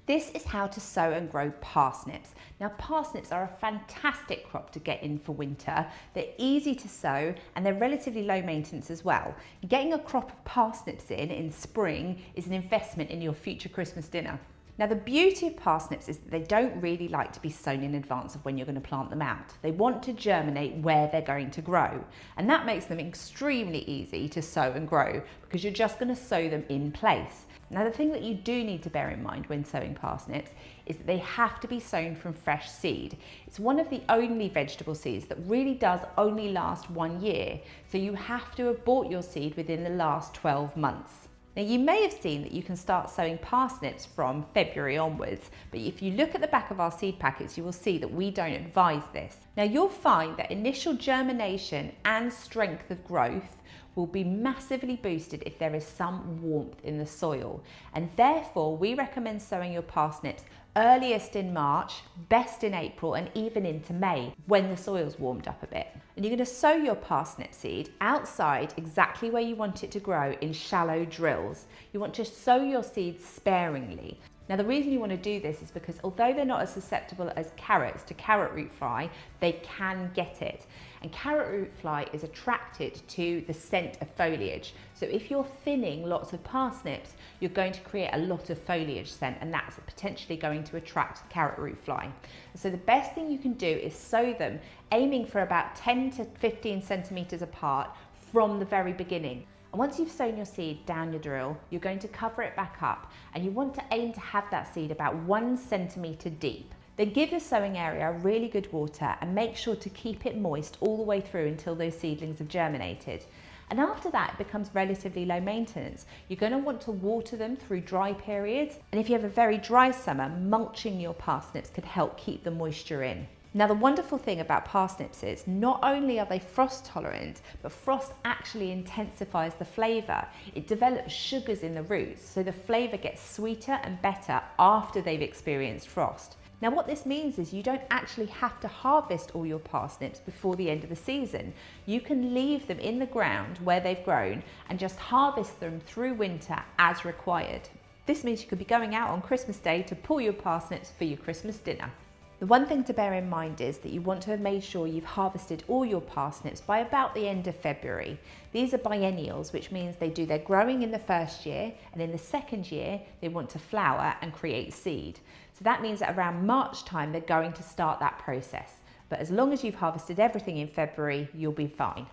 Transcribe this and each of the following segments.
This is how to sow and grow parsnips. Now parsnips are a fantastic crop to get in for winter. They're easy to sow and they're relatively low maintenance as well. Getting a crop of parsnips in spring is an investment in your future Christmas dinner. Now the beauty of parsnips is that they don't really like to be sown in advance of when you're going to plant them out. They want to germinate where they're going to grow, and that makes them extremely easy to sow and grow because you're just going to sow them in place. Now the thing that you do need to bear in mind when sowing parsnips is that they have to be sown from fresh seed. It's one of the only vegetable seeds that really does only last 1 year, so you have to have bought your seed within the last 12 months. Now you may have seen that you can start sowing parsnips from February onwards, but if you look at the back of our seed packets, you will see that we don't advise this. Now you'll find that initial germination and strength of growth will be massively boosted if there is some warmth in the soil, and therefore we recommend sowing your parsnips earliest in March, best in April, and even into May when the soil's warmed up a bit. And you're going to sow your parsnip seed outside exactly where you want it to grow in shallow drills. You want to sow your seeds sparingly. Now the reason you want to do this is because although they're not as susceptible as carrots to carrot root fly, they can get it. And carrot root fly is attracted to the scent of foliage. So if you're thinning lots of parsnips, you're going to create a lot of foliage scent, and that's potentially going to attract carrot root fly. So the best thing you can do is sow them aiming for about 10 to 15 centimeters apart from the very beginning. And once you've sown your seed down your drill, you're going to cover it back up, and you want to aim to have that seed about 1 centimeter deep. Then give your sowing area really good water and make sure to keep it moist all the way through until those seedlings have germinated. And after that, it becomes relatively low maintenance. You're going to want to water them through dry periods, and if you have a very dry summer, mulching your parsnips could help keep the moisture in. Now the wonderful thing about parsnips is not only are they frost tolerant, but frost actually intensifies the flavour. It develops sugars in the roots, so the flavour gets sweeter and better after they've experienced frost. Now what this means is you don't actually have to harvest all your parsnips before the end of the season. You can leave them in the ground where they've grown and just harvest them through winter as required. This means you could be going out on Christmas Day to pull your parsnips for your Christmas dinner. The one thing to bear in mind is that you want to have made sure you've harvested all your parsnips by about the end of February. These are biennials, which means they do their growing in the first year, and in the second year they want to flower and create seed. So that means that around March time they're going to start that process. But as long as you've harvested everything in February, you'll be fine.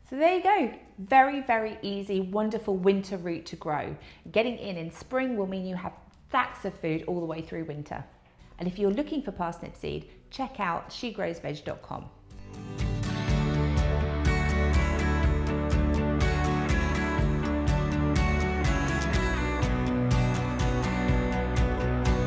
So there you go. Very, very easy, wonderful winter root to grow. Getting in spring will mean you have stacks of food all the way through winter. And if you're looking for parsnip seed, check out shegrowsveg.com.